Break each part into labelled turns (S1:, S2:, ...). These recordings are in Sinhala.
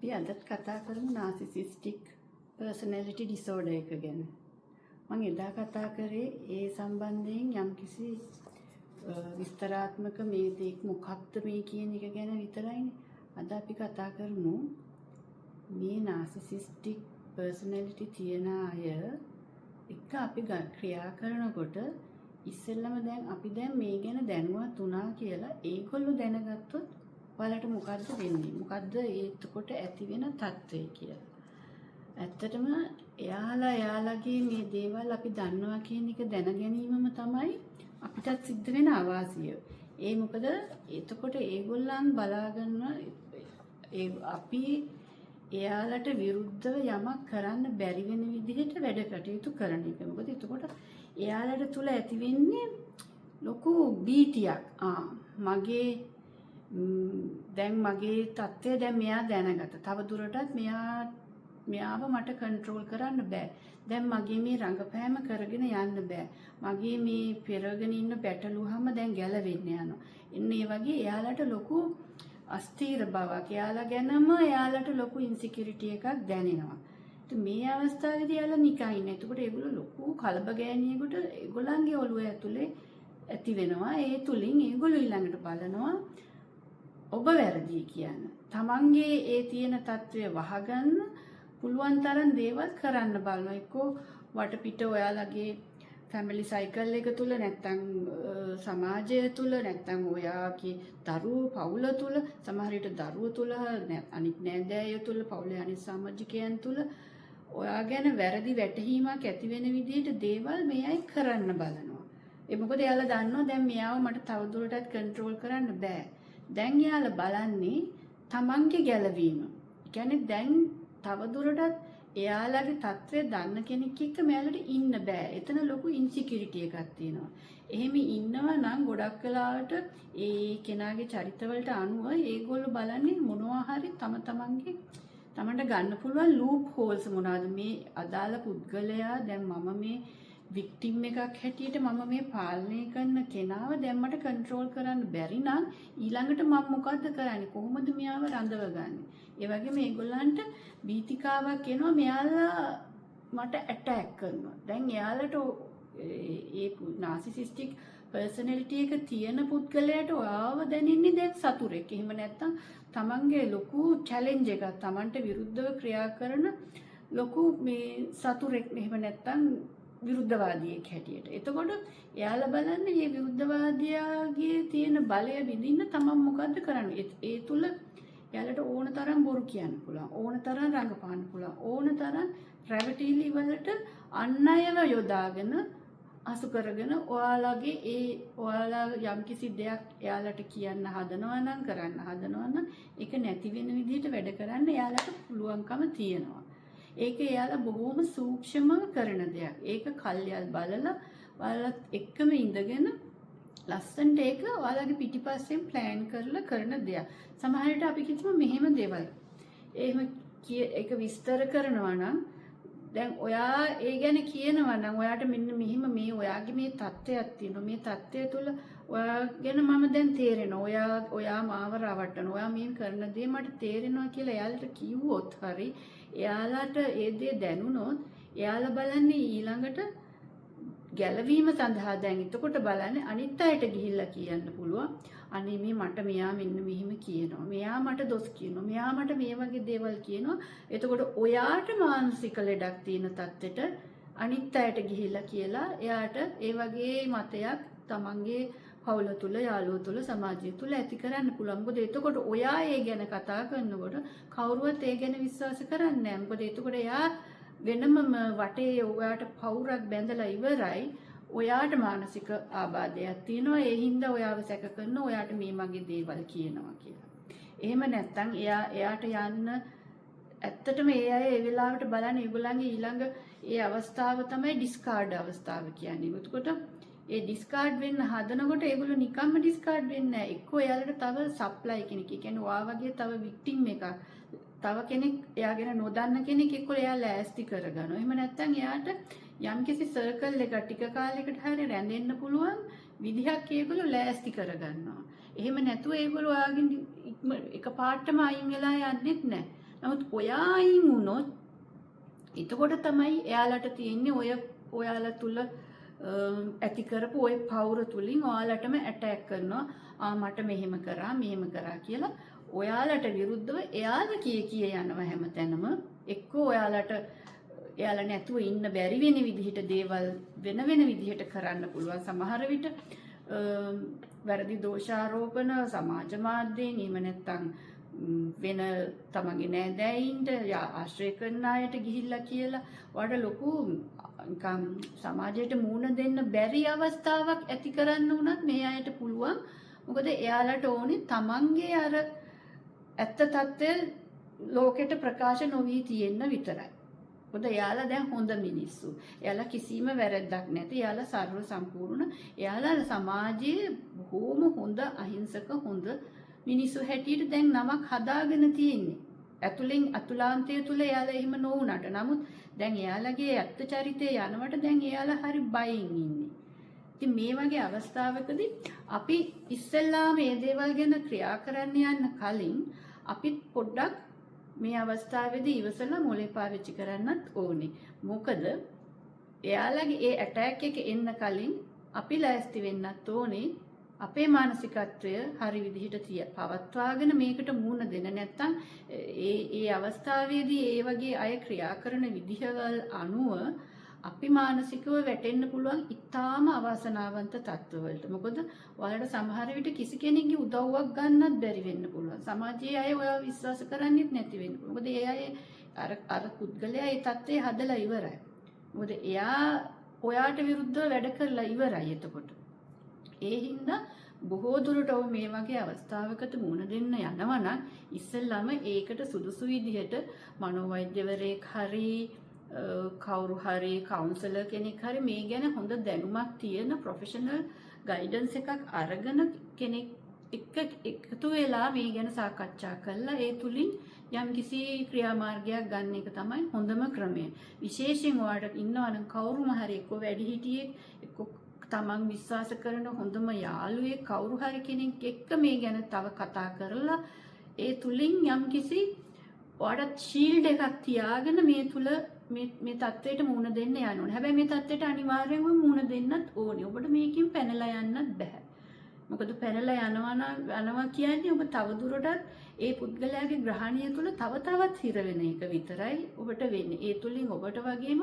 S1: අපි අදත් කතා කරමු narcissistic personality disorder එක ගැන. මම එදා කතා කරේ ඒ සම්බන්ධයෙන් යම්කිසි විස්තරාත්මක මේ දෙයක් මොකක්ද මේ කියන එක ගැන විතරයිනේ. අද අපි කතා කරමු මේ narcissistic personality තියන අය එක අපි ක්‍රියා කරනකොට ඉස්සෙල්ලම අපි දැන් මේ ගැන දැනුවත් වුණා කියලා ඒගොල්ලෝ දැනගත්තොත් ඔයාලට මොකද්ද වෙන්නේ? මොකද්ද ඒකට ඇති වෙන තත්ත්වය කියලා. ඇත්තටම එයාලගේ මේ දේවල් අපි දන්නවා කියන එක දැන ගැනීමම තමයි අපිටත් සිද්ධ වෙන අවාසිය. ඒ මොකද එතකොට ඒගොල්ලන් බලාගන්න අපි එයාලට විරුද්ධව යමක් කරන්න බැරි වෙන විදිහට වැඩ කටයුතු කරන එක. මොකද එතකොට එයාලට තුල ඇති වෙන්නේ ලොකු බීතියක්. මගේ දැන් මගේ තත්ත්වය දැන් මෙයා දැනගත්තා. තව දුරටත් මෙයාව මට කන්ට්‍රෝල් කරන්න බෑ. දැන් මගේ මේ රංගපෑම කරගෙන යන්න බෑ. මගේ මේ පෙරගෙන ඉන්න බැටළුවම දැන් ගැලවෙන්න යනවා. ඒ වගේ එයාලට ලොකු අස්ථීර බවක්, එයාලා ගැනම එයාලට ලොකු ඉන්සිකියුරිටි එකක් දැනෙනවා. ඉතින් මේ අවස්ථාවේදී එයාලා නිකන් ඉන්නේ. එතකොට ඒගොල්ලෝ ලොකු කලබගෑනියෙකුට ඒගොල්ලන්ගේ ඔළුව ඇතුලේ ඇති වෙනවා. ඒ තුලින් ඒගොල්ලෝ ඊළඟට බලනවා ඔබ වැරදි කියන. තමන්ගේ ඒ තියෙන తත්වය වහගන්න පුළුවන් තරම් දේවල් කරන්න බලනවා. එක්කෝ වටපිට ඔයාලගේ ෆැමිලි සයිකල් එක තුල නැත්තම් සමාජය තුල නැත්තම් ඔයාගේ දරුවෝ පවුල තුල සමහර විට දරුවෝ තුල අනිත් නෑදෑයෝ තුල පවුලේ අනිත් සමාජිකයන් තුල ඔයා ගැන වැරදි වැටහීමක් ඇති වෙන විදිහට දේවල් මේ අය කරන්න බලනවා. ඒ මොකද එයාලා දන්නවා දැන් මෙයාව මට තවදුරටත් කන්ට්‍රෝල් කරන්න බෑ. දැන් එයාලා බලන්නේ තමන්ගේ ගැලවීම. කියන්නේ දැන් තවදුරටත් එයාලගේ තත්ත්වය දන්න කෙනෙක් එක්ක මෙයාලට ඉන්න බෑ. එතන ලොකු ඉන්සිකියුරිටි එකක් තියෙනවා. එහෙම ඉන්නවා නම් ගොඩක් වෙලාවට ඒ කෙනාගේ චරිතවලට අනුව ඒගොල්ලෝ බලන්නේ මොනවා හරි තමන්ට ගන්න පුළුවන් ලූප් හෝල්ස් මොනවාද මේ අදාළ පුද්ගලයා දැන් මම මේ වික්ටිම් එකක් හැටියට මම මේ පාලනය කරන කෙනාව දැන් මට කන්ට්‍රෝල් කරන්න බැරි නම් ඊළඟට මම මොකද්ද කරන්නේ? කොහොමද මෙයාව රඳවගන්නේ? ඒ වගේම මේගොල්ලන්ට බීතිකාවක් එනවා මෙයාලා මට ඇටැක් කරනවා. දැන් එයාලට ඒ narcissistic personality එක තියෙන පුද්ගලයාට ඔයාව දැනෙන්නේ දැන් සතුරෙක්. එහෙම නැත්නම් තමන්ගේ ලොකු චැලෙන්ජ් එකක් තමන්ට විරුද්ධව ක්‍රියා කරන ලොකු මේ සතුරෙක්. එහෙම නැත්නම් විරුද්ධවාදියෙක් හැටියට. එතකොට එයාලා බලන්නේ මේ විරුද්ධවාදියාගේ තියෙන බලය විඳින්න තමන් මොකද්ද කරන්නේ? ඒ තුල එයාලට ඕන තරම් බොරු කියන්න පුළුවන්. ඕන තරම් රඟපාන්න පුළුවන්. ඕන තරම් රැවටිලි වලට අන් අයව යොදාගෙන අසු කරගෙන ඔයාලා යම්කිසි දෙයක් එයාලට කියන්න හදනවා නම් කරන්න හදනවා නම් ඒක නැති වෙන විදිහට වැඩ කරන්න එයාලට පුළුවන්කම තියෙනවා. ඒක එයාලා බොහොම සූක්ෂමව කරන දෙයක්. ඒක කල්යල් බලලා ඔයාලත් එක්කම ඉඳගෙන ලස්සනට ඒක ඔයාලගේ පිටිපස්සෙන් ප්ලෑන් කරලා කරන දෙයක්. සමහර විට අපි කිව්වම මෙහෙම දේවල්. එහෙම ඒක විස්තර කරනවා නම් දැන් ඔයා ඒ ගැන කියනවා නම් ඔයාට මෙන්න මෙහෙම මේ ඔයාගේ මේ தත්ත්වයක් තියෙනවා. මේ தත්ත්වය තුළ ඔයා ගැන මම දැන් තේරෙනවා. ඔයා මාව රවට්ටනවා. ඔයා මේ කරන දේ මට තේරෙනවා කියලා එයාලට කිව්වොත් හරි එයාලට ඒ දේ දැනුනොත් එයාලා බලන්නේ ඊළඟට ගැලවීම සඳහා දැන් එතකොට බලන්නේ අනිත් අයට ගිහිල්ලා කියන්න පුළුවන්. අනේ මේ මට මෙයා මෙන්න මෙහෙම කියනවා. මෙයා මට දොස් කියනවා. මෙයා මට මේ වගේ දේවල් කියනවා. එතකොට ඔයාට මානසික ලෙඩක් තියෙන තත්ත්වෙට අනිත් අයට ගිහිල්ලා කියලා එයාට ඒ වගේ මතයක් තමන්ගේ පවුල තුල, යාළුවෝ තුල, සමාජය තුල ඇති කරන්න පුළුවන්. මොකද එතකොට ඔයා ඒ ගැන කතා කරනකොට කවුරුවත් ඒ ගැන විශ්වාස කරන්නේ නැහැ. මොකද එතකොට එයා වෙනම වටේ ඔයාට පවුරක් බැඳලා ඉවරයි. ඔයාට මානසික ආබාධයක් තියෙනවා. ඒ හින්දා ඔයාව සැක කරනවා. ඔයාට මේ මගේ දේවල් කියනවා කියලා. එහෙම නැත්නම් එයාට යන්න ඇත්තටම ඒ අය ඒ වෙලාවට බලන්නේ ඒගොල්ලන්ගේ ඊළඟ ඒ අවස්ථාව තමයි ඩිස්කාඩ් අවස්ථාව කියන්නේ. එතකොට ඒ ඩිස්කාඩ් වෙන්න හදනකොට ඒගොල්ලෝ නිකම්ම ඩිස්කාඩ් වෙන්නේ නැහැ. එක්කෝ එයාලට තව සප්ලයි කෙනෙක්. ඒ කියන්නේ ඔයා වගේ තව වික්ටිම් එකක් තව කෙනෙක් එයාගෙන නොදන්න කෙනෙක් එක්කෝ එයා ලෑස්ති කරගන්නවා. එහෙම නැත්නම් එයාට යම්කිසි සර්කල් එක ටික කාලයකට හරිය රැඳෙන්න පුළුවන් විදිහක් ඒගොල්ලෝ ලෑස්ති කරගන්නවා. එහෙම නැතුව ඒගොල්ලෝ ඔයාගෙන් එකපාරටම අයින් වෙලා යන්නෙත් නැහැ. නමුත් ඔයා අයින් වුණොත් එතකොට තමයි එයාලට තියෙන්නේ ඔයාලා තුල ඇති කරපු ওই පවුර තුලින් ඔයාලටම ඇටැක් කරනවා මට මෙහෙම කරා කියලා ඔයාලට විරුද්ධව එයාලා කිය යනවා හැමතැනම එක්කෝ එයාලා නැතුව ඉන්න බැරි වෙන විදිහට දේවල් වෙන විදිහට කරන්න පුළුවන් සමහර විට වැරදි දෝෂාරෝපණ සමාජ මාධ්‍යයෙන් එහෙම නැත්නම් වෙන තමන්ගේ නෑදෑයින්ට ආශ්‍රය කරන අයට ගිහිල්ලා කියලා වඩා ලොකු නිකන් සමාජයට මූණ දෙන්න බැරි අවස්ථාවක් ඇති කරන්න උනත් මේ අයට පුළුවන් මොකද එයාලට ඕනේ තමන්ගේ අර ඇත්ත తත්වය ලෝකෙට ප්‍රකාශ නොවී තියෙන්න විතරයි. මොකද එයාලා දැන් හොඳ මිනිස්සු. එයාලා කිසිම වැරැද්දක් නැති. එයාලා සර්ව සම්පූර්ණ. එයාලා සමාජයේ බොහොම හොඳ අහිංසක හොඳ මිනිස්සු හැටියට දැන් නමක් හදාගෙන තියෙන්නේ. අතුලාන්තය තුල එයාලා එහෙම නොවුනට. නමුත් දැන් එයාලගේ ඇත්ත චරිතය යනවට දැන් එයාලා හරි බයින් ඉන්නේ. ඉතින් මේ වගේ අවස්ථාවකදී අපි ඉස්සෙල්ලා මේ දේවල් ගැන ක්‍රියා කරන්න යන්න කලින් අපි පොඩ්ඩක් මේ අවස්ථාවේදී ඉවසලා මොලේ පාවිච්චි කරන්නත් ඕනේ. මොකද එයාලගේ ඒ ඇටැක් එක එන්න කලින් අපි ලෑස්ති වෙන්නත් ඕනේ. අපේ මානසිකත්වය හරි විදිහට පවත්වාගෙන මේකට මුහුණ දෙන්න නැත්නම් ඒ අවස්ථාවේදී ඒ වගේ අය ක්‍රියා කරන විදිහවල් අනුව අපි මානසිකව වැටෙන්න පුළුවන් ඉතාම අවාසනාවන්ත තත්ත්වවලට. මොකද ඔයාලට සමහර විට කිසි කෙනෙක්ගේ උදව්වක් ගන්නත් බැරි වෙන්න පුළුවන්. සමාජයේ අය ඔයාව විශ්වාස කරන්නේත් නැති වෙන්න පුළුවන්. මොකද ඒ අය අර පුද්ගලයා ඒ තත්ත්වය හදලා ඉවරයි. මොකද එයා ඔයාට විරුද්ධව වැඩ කරලා ඉවරයි එතකොට. ඒ හින්දා බොහෝ දුරට ඔව් මේ වගේ අවස්ථාවකට මුහුණ දෙන්න යනවා නම් ඉස්සෙල්ලාම ඒකට සුදුසු විදිහට මනෝවෛද්‍යවරයෙක් හරි කවුරු හරි කවුන්සලර් කෙනෙක් හරි මේ ගැන හොඳ දැනුමක් තියෙන ප්‍රොෆෙෂනල් ගයිඩන්ස් එකක් අරගෙන කෙනෙක් එක්ක එකතු වෙලා මේ ගැන සාකච්ඡා කරලා ඒ තුලින් යම්කිසි ක්‍රියාමාර්ගයක් ගන්න එක තමයි හොඳම ක්‍රමය. විශේෂයෙන් ඔයාලට ඉන්නවනම් කවුරුම හරි එක්ක වැඩිහිටියෙක් එක්ක තමන් විශ්වාස කරන හොඳම යාළුවෙක් කවුරු හරි කෙනෙක් එක්ක මේ ගැන තව කතා කරලා ඒ තුලින් යම්කිසි ඔයාලට ෂීල්ඩ් එකක් තියාගෙන මේ තුල මේ தത്വයට මුහුණ දෙන්න යන්න ඕනේ. හැබැයි මේ தത്വයට අනිවාර්යයෙන්ම මුහුණ දෙන්නත් ඕනේ. ඔබට මේකෙන් පැනලා යන්නත් බෑ. මොකද පැනලා යනවා කියන්නේ ඔබ තවදුරටත් ඒ පුද්ගලයාගේ ග්‍රහණය තුල තවත් හිර වෙන එක විතරයි ඔබට වෙන්නේ. ඒ තුලින් ඔබට වගේම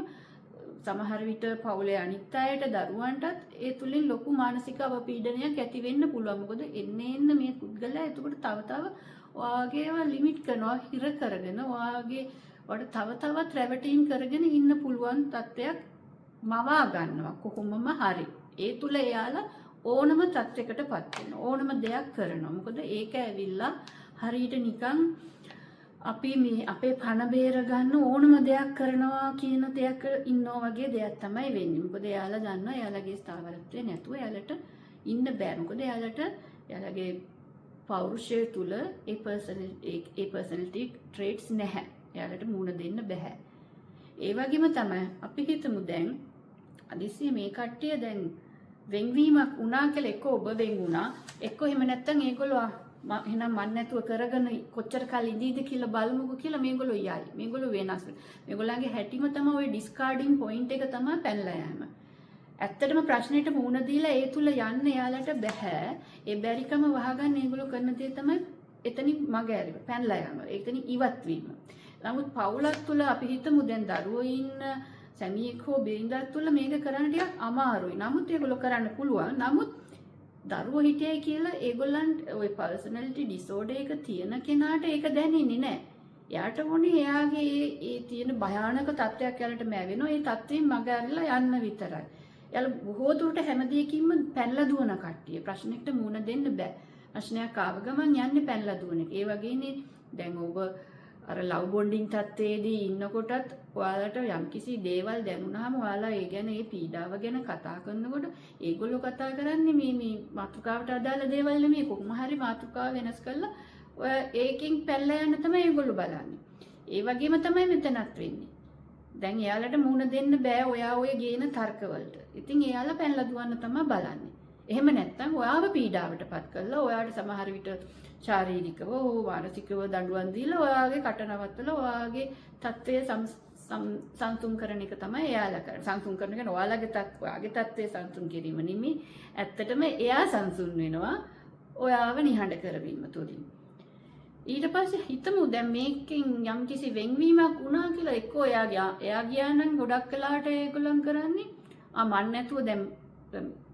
S1: සමහර විට පවුලේ අනිත් අයට දරුවන්ටත් ඒ තුලින් ලොකු මානසික අවපීඩනයක් ඇති වෙන්න පුළුවන්. මොකද එන්න මේ පුද්ගලයා එතකොට තව ඔයාගේව ලිමිට් කරනවා, හිර කරගෙන ඔයාට තවත් රැවටීම් කරගෙන ඉන්න පුළුවන් තත්ත්වයක් මවා ගන්නවා කොහොමම හරි. ඒ තුල එයාලා ඕනම තත්යකටපත් වෙනවා. ඕනම දෙයක් කරනවා. මොකද ඒක ඇවිල්ලා හරියට නිකන් අපි මේ අපේ පණ බේර ගන්න ඕනම දෙයක් කරනවා කියන දෙයක් ඉන්නවා වගේ දෙයක් තමයි වෙන්නේ. මොකද එයාලා දන්නවා එයාලගේ ස්ථාවරත්වය නැතුව එයාලට ඉන්න බෑ. මොකද එයාලගේ පෞරුෂය තුල ඒ පර්සනැලිටි ට්‍රේට්ස් නැහැ. එයාලට මුණ දෙන්න බෑ. ඒ වගේම තමයි අපි හිතමු දැන් අදිස්සිය මේ කට්ටිය දැන් වෙන්වීමක් වුණා කියලා එක්ක ඔබ වෙන් වුණා. එක්ක එහෙම නැත්තම් ඒගොල්ලෝ එහෙනම් මන් නැතුව කරගෙන කොච්චර කල් ඉඳීද කියලා බලමුකෝ කියලා මේගොල්ලෝ යයි. මේගොල්ලෝ වෙනස්. මේගොල්ලන්ගේ හැටිම තමයි ওই ඩිස්කාඩින් පොයින්ට් එක තමයි පැනලා යෑම. ඇත්තටම ප්‍රශ්නෙට මුහුණ දීලා ඒ තුල යන්න එයාලට බෑ. ඒ බැරිකම වහගන්න ඒගොල්ලෝ කරන දේ තමයි එතනින් මග ඇරීම. පැනලා යෑම. එතනින් ඉවත් වීම. නමුත් පවුලක් තුල අපි හිතමු දැන් දරුවෝ ඉන්න සැමියෙක් හෝ බිරිඳක් තුල මේක කරන්න ටිකක් අමාරුයි. නමුත් ඒගොල්ලෝ කරන්න පුළුවන්. නමුත් දරුවෝ හිටියයි කියලා ඒගොල්ලන්ට ওই පර්සනැලිටි ඩිසෝඩර් එක තියෙන කෙනාට ඒක දැනෙන්නේ නැහැ. එයාට ඕනේ එයාගේ ඒ තියෙන භයානක තත්ත්වයක් යාලට මැවෙනවා. ඒ තත්ත්වෙන් මග ඇරලා යන්න විතරයි. යාලා බොහෝ දුරට හැම දෙයකින්ම පැනලා දුවන කට්ටිය. ප්‍රශ්නෙකට මුහුණ දෙන්න බෑ. ප්‍රශ්නයක් ආව ගමන් යන්නේ පැනලා දුවන එක. ඒ වගේනේ දැන් ඔබ අර ලව් බොන්ඩින් තත්ත්වයේදී ඉන්නකොටත් ඔයාලට යම්කිසි දේවල් දැනුණාම ඔයාලා ඒ ගැන ඒ පීඩාව ගැන කතා කරනකොට ඒගොල්ලෝ කතා කරන්නේ මේ මාතෘකාවට අදාළ දේවල් නෙමෙයි කොහොම හරි මාතෘකාව වෙනස් කරලා ඔය ඒකෙන් පැනලා යන්න තමයි ඒගොල්ලෝ බලන්නේ. ඒ වගේම තමයි මෙතනත් වෙන්නේ. දැන් එයාලට මුහුණ දෙන්න බෑ ඔයා ඔය ගේන තර්කවලට. ඉතින් එයාලා පැනලා දුවන්න තමයි බලන්නේ. එහෙම නැත්නම් ඔයාව පීඩාවටපත් කරලා ඔයාට සමහර විට ශාරීරිකව හෝ මානසිකව දඬුවම් දීලා ඔයාගේ කට නවත්තලා ඔයාගේ තත්ත්වය සංසුන් කරන එක තමයි එයාලා කරන්නේ. සංසුන් කරන එක ඔයාගේ තත්ත්වය සංසුන් කිරීම නෙමෙයි. ඇත්තටම එයා සංසුන් වෙනවා ඔයාව නිහඬ කරවීම තුළින්. ඊට පස්සේ හිතමු දැන් මේකෙන් යම්කිසි වෙන්වීමක් වුණා කියලා එක්කෝ එයා ගියා නම් ගොඩක් කලාට ඒගොල්ලන් කරන්නේ මන් නැතුව දැන්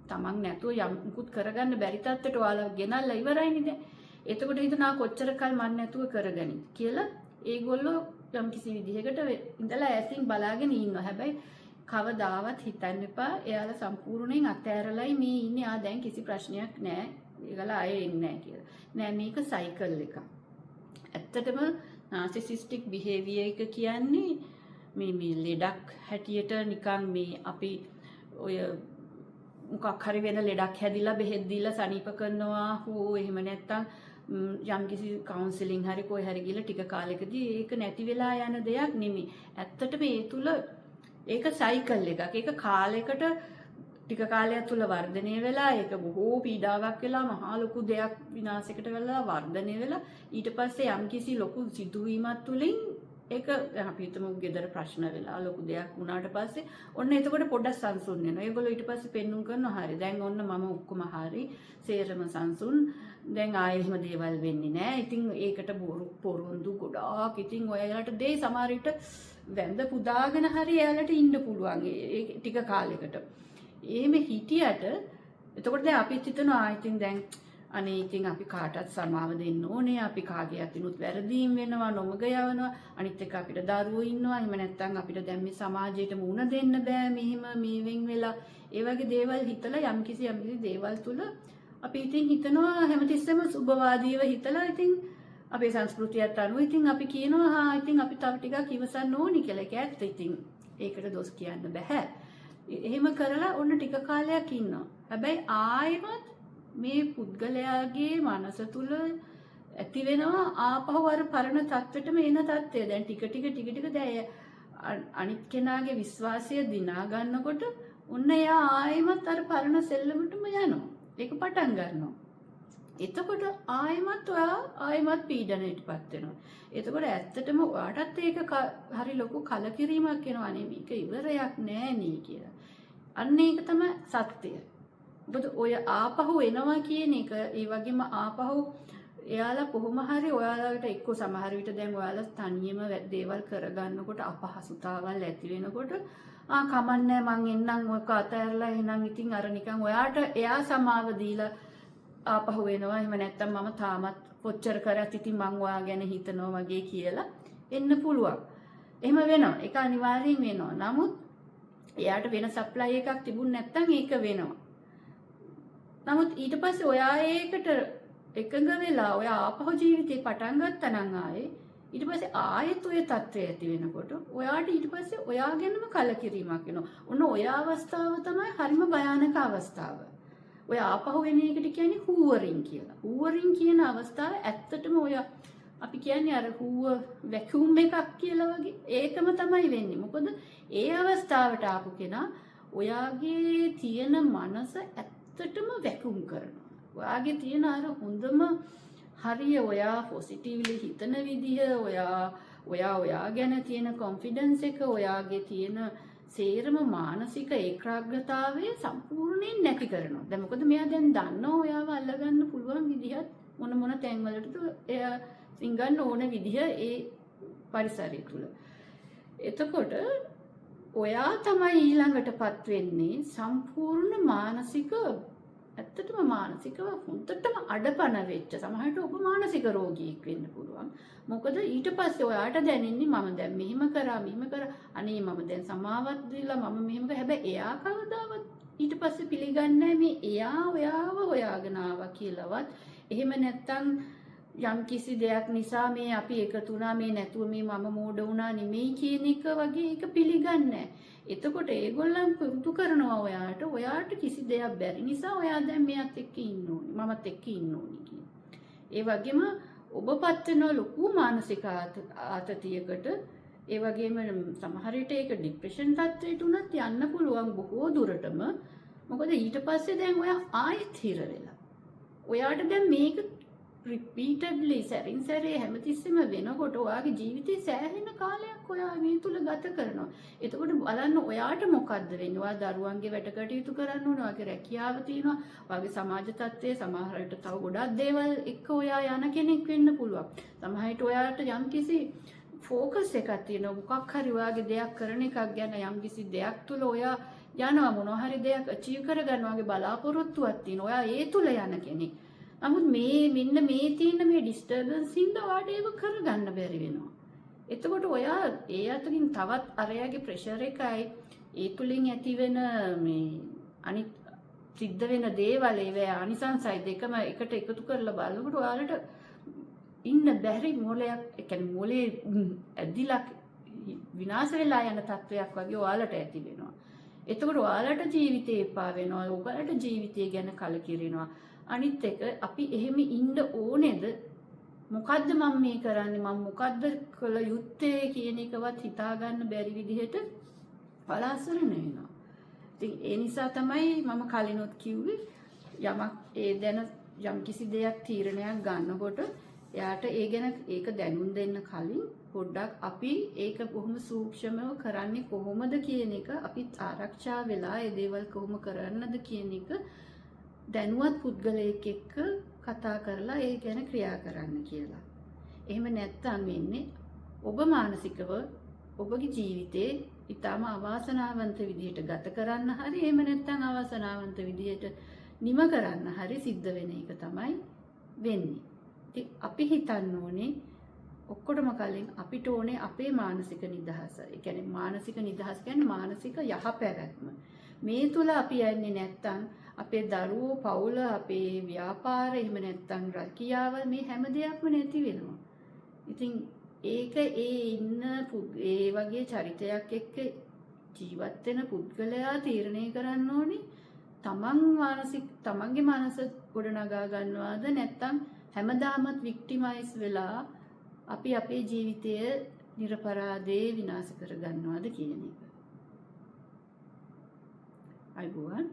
S1: තමන් නැතුව යම්කුත් කරගන්න බැරි තත්ත්වයට ඔයාලා ගෙනල්ලා ඉවරයිනේ දැන්. එතකොට හිතනවා කොච්චර කල් මන් නැතුව කරගනි කියලා ඒගොල්ලෝ යම්කිසි විදිහකට ඉඳලා ඈතින් බලාගෙන ඉන්නවා. හැබැයි කවදාවත් හිතන්න එපා එයාලා සම්පූර්ණයෙන් අතෑරලයි මේ ඉන්නේ. දැන් කිසි ප්‍රශ්නයක් නැහැ. ඒගොල්ලෝ ආයේ එන්නේ නැහැ කියලා. නෑ මේක සයිකල් එකක්. ඇත්තටම නාසිසිස්ටික් බිහේවියර් එක කියන්නේ මේ ලෙඩක් හැටියට නිකන් මේ අපි ඔය මොකක් හරි වෙන ලෙඩක් හැදිලා බෙහෙත් දීලා සනීප කරනවා හෝ එහෙම නැත්තම් යම්කිසි කවුන්සලින් හරි කොයි හරි ගිහලා ටික කාලෙකදී ඒක නැති වෙලා යන දෙයක් නෙමෙයි. ඇත්තටම ඒ තුල ඒක සයිකල් එකක්. ඒක කාලයකට ටික කාලයක් තුල වර්ධනය වෙලා ඒක බොහෝ පීඩාවක් වෙලා මහා ලොකු දෙයක් විනාශයකට වෙලා වර්ධනය වෙලා ඊට පස්සේ යම්කිසි ලොකු සිදුවීමක් තුලින් ඒක අපි හිතමු ගෙදර ප්‍රශ්න වෙලා ලොකු දෙයක් වුණාට පස්සේ ඔන්න එතකොට පොඩ්ඩක් සංසුන් වෙනවා. ඒගොල්ලෝ ඊට පස්සේ පෙන්눔 කරනවා හරි. දැන් ඔන්න මම ඔක්කොම හරි. සේරම සංසුන්. දැන් ආයෙ එහෙම දේවල් වෙන්නේ නැහැ. ඉතින් ඒකට පොරොන්දු ගොඩාක්. ඉතින් ඔයාලට දෙයි සමහර විට වැඳ පුදාගෙන හරි එයාලට ඉන්න පුළුවන්. ඒ ටික කාලයකට. එහෙම හිටියට එතකොට දැන් අපිත් හිතනවා ඉතින් දැන් අනේ ඉතින් අපි කාටවත් සමාව දෙන්න ඕනේ. අපි කාගේ අතිනුත් වැරදීම් වෙනවා, නොමග යවනවා. අනිත් එක අපිට දරුවෝ ඉන්නවා. එහෙම නැත්නම් අපිට දැන් මේ සමාජයට මුණ දෙන්න බෑ. මෙහෙම මේ වෙන් වෙලා ඒ වගේ දේවල් හිතලා යම්කිසි දේවල් තුල අපි ඉතින් හිතනවා හැමතිස්සෙම සුබවාදීව හිතලා ඉතින් අපේ සංස්කෘතියත් අනුව ඉතින් අපි කියනවා ඉතින් අපි තව ටිකක් ඉවසන්න ඕනි කියලා. ඒක ඇත්ත. ඉතින් ඒකට දොස් කියන්න බෑ. එහෙම කරලා ඔන්න ටික කාලයක් ඉන්නවා. හැබැයි ආයෙමත් මේ පුද්ගලයාගේ මනස තුල ඇති වෙනවා ආපහු අර පරණ තත්ත්වෙටම එන තත්ත්වය. දැන් ටික ටික දැන් අනිත් කෙනාගේ විශ්වාසය දිනා ගන්නකොට ඔන්න එයා ආයෙමත් අර පරණ සෙල්ලමටම යනවා. ඒක පටන් ගන්නවා. එතකොට ආයෙමත් පීඩනයටපත් වෙනවා. එතකොට ඇත්තටම ඔයාටත් ඒක හරි ලොකු කලකිරීමක් වෙනවා නේ මේක ඉවරයක් නෑ නේ කියලා. අන්න ඒක තමයි සත්‍යය. මොකද ඔය ආපහු එනවා කියන එක ඒ වගේම ආපහු එයාලා කොහොම හරි ඔයාලට එක්ක සමහර විට දැන් ඔයාලා තනියම දේවල් කරගන්නකොට අපහසුතාවල් ඇති වෙනකොට කමන්නේ මං එන්නම් ඔක අතහැරලා එහෙනම් ඉතින් අර නිකන් ඔයාට එයා සමාව දීලා ආපහු වෙනවා. එහෙම නැත්තම් මම තාමත් කොච්චර කරත් ඉතින් මං ඔයා ගැන හිතනවා වගේ කියලා එන්න පුළුවන්. එහෙම වෙනවා. ඒක අනිවාර්යෙන් වෙනවා. නමුත් එයාට වෙන සප්ලයි එකක් තිබුණ නැත්තම් ඒක වෙනවා. නමුත් ඊට පස්සේ ඔයා ඒකට එකඟ වෙලා ඔයා ආපහු ජීවිතේ පටන් ගත්තා නම් ඊට පස්සේ ආයෙත් ඔය තත්ත්වය ඇති වෙනකොට ඔයාට ඊට පස්සේ ඔයා ගැනම කලකිරීමක් වෙනවා. ඔන්න ඔය අවස්ථාව තමයි හරිම භයානක අවස්ථාව. ඔය ආපහු වෙන එකට කියන්නේ හූවරින් කියලා. හූවරින් කියන අවස්ථාව ඇත්තටම ඔය අපි කියන්නේ අර හූව වැකියුම් එකක් කියලා වගේ ඒකම තමයි වෙන්නේ. මොකද ඒ අවස්ථාවට ආපු කෙනා ඔයාගේ තියෙන මනස ඇත්තටම වැකියුම් කරනවා. ඔයාගේ තියෙන අර හොඳම හරිය ඔයා පොසිටිව්ලි හිතන විදිහ ඔයා ගැන තියෙන කොන්ෆිඩන්ස් එක ඔයාගේ තියෙන සේරම මානසික ඒකාග්‍රතාවය සම්පූර්ණයෙන් නැති කරනවා. දැන් මොකද මෙයා දැන් දන්නවා ඔයාව අල්ලගන්න පුළුවන් විදිහත් මොන තැන්වලටද එයා සිංගන්න ඕන විදිහ ඒ පරිසරය තුල. එතකොට ඔයා තමයි ඊළඟටපත් වෙන්නේ සම්පූර්ණ මානසික ඇත්තටම මානසිකව හොඳටම අඩපණ වෙච්ච සමහරට ඔබ මානසික රෝගියෙක් වෙන්න පුළුවන්. මොකද ඊට පස්සේ ඔයාට දැනෙන්නේ මම දැන් මෙහෙම කරා අනේ මම දැන් සමාවක් දීලා මම මෙහෙම හැබැයි එයා කවදාවත් ඊට පස්සේ පිළිගන්නේ මේ එයා ඔයාව හොයාගෙන ආවා කියලාවත් එහෙම නැත්තම් යම් කිසි දෙයක් නිසා මේ අපි එකතු වුණා මේ නැතුව මේ මම මෝඩ වුණා නෙමෙයි කියන එක වගේ ඒක පිළිගන්නේ නැහැ. එතකොට ඒගොල්ලන් පුරුදු කරනවා ඔයාට කිසි දෙයක් බැරි නිසා ඔයා දැන් මෙයාත් එක්ක ඉන්න ඕනි මමත් එක්ක ඉන්න ඕනි කියන. ඒ වගේම ඔබපත් වෙන ලොකු මානසික ආතතියකට ඒ වගේම සමහර විට ඒක ડિප්‍රෙෂන් තත්ත්වයට උනත් යන්න පුළුවන් බොහෝ දුරටම. මොකද ඊට පස්සේ දැන් ඔයා ආයෙත් හිර වෙලා. ඔයාට දැන් මේක රිපීටඩ්ලි සැරින් සැරේ හැමතිස්සෙම වෙනකොට ඔයාගේ ජීවිතේ සෑහෙන කාලයක් ඔයා මේ තුල ගත කරනවා. එතකොට බලන්න ඔයාට මොකද්ද වෙන්නේ? ඔයා දරුවන්ගේ වැඩ කටයුතු කරන්න ඕන, ඔයාගේ රැකියාව තියෙනවා, ඔයාගේ සමාජ තත්ත්වය සමහර විට තව ගොඩක් දේවල් එක්ක ඔයා යන කෙනෙක් වෙන්න පුළුවන්. සමහර විට ඔයාට යම්කිසි ෆෝකස් එකක් තියෙනවා. මොකක් හරි ඔයාගේ දෙයක් කරන එකක් ගැන යම්කිසි දෙයක් තුල ඔයා යනවා, මොනවා හරි දෙයක් අචීව් කරගන්න ඔයාගේ බලාපොරොත්තුවක් තියෙනවා. ඔයා ඒ තුල යන කෙනෙක්. නමුත් මෙන්න මේ තියෙන මේ ඩිස්ටර්බන්ස් හින්දා ඔයාට ඒක කරගන්න බැරි වෙනවා. එතකොට ඔයා ඒ අතරින් තවත් අරයාගේ ප්‍රෙෂර් එකයි ඒ තුලින් ඇතිවෙන මේ අනිත් සිද්ධ වෙන දේවල් ඒවා අනිසංසයි දෙකම එකට එකතු කරලා බලනකොට ඔයාලට ඉන්න බැරි මොලයක්, ඒ කියන්නේ මොලේ ඇදිලා විනාශ වෙලා යන තත්වයක් වගේ ඔයාලට ඇති වෙනවා. එතකොට ඔයාලට ජීවිතේ එපා වෙනවා. ඔයාලට ජීවිතය ගැන කලකිරෙනවා. අනිත් එක අපි එහෙම ඉන්න ඕනේද? මොකද්ද මම මේ කරන්නේ? මම මොකද්ද කළ යුත්තේ කියන එකවත් හිතා ගන්න බැරි විදිහට බලාසරණ වෙනවා. ඉතින් ඒ නිසා තමයි මම කලිනුත් කිව්වේ යමක් ඒ දැන යම් කිසි දෙයක් තීරණයක් ගන්නකොට එයාට ඒ ගැන ඒක දැනුම් දෙන්න කලින් පොඩ්ඩක් අපි ඒක කොහොම සූක්ෂමව කරන්නේ කොහොමද කියන එක අපි ආරක්ෂා වෙලා ඒ දේවල් කොහොම කරන්නද කියන එක දැනුවත් පුද්ගලයෙක් එක්ක කතා කරලා ඒ ගැන ක්‍රියා කරන්න කියලා. එහෙම නැත්නම් වෙන්නේ ඔබ මානසිකව ඔබගේ ජීවිතේ ඊටම අවාසනාවන්ත විදිහට ගත කරන්න හරි එහෙම නැත්නම් අවාසනාවන්ත විදිහට නිම කරන්න හරි සිද්ධ වෙන එක තමයි වෙන්නේ. ඉතින් අපි හිතන්න ඕනේ ඔක්කොටම කලින් අපිට ඕනේ අපේ මානසික නිදහස. ඒ කියන්නේ මානසික නිදහස කියන්නේ මානසික යහපැවැත්ම. මේ තුල අපි යන්නේ නැත්නම් අපේ දරුවෝ, පවුල, අපේ ව්‍යාපාර, එහෙම නැත්නම් රැකියාවල් මේ හැම දෙයක්ම නැති වෙනවා. ඉතින් ඒක ඒ ඉන්න ඒ වගේ චරිතයක් එක්ක ජීවත් වෙන පුද්ගලයා තීරණය කරන්න ඕනේ තමන්ගේ මනස ගොඩනගා ගන්නවාද නැත්නම් හැමදාමත් වික්ටිමයිස් වෙලා අපි අපේ ජීවිතය නිර්පරාදේ විනාශ කර ගන්නවාද කියන එක. අයිබෝවන්.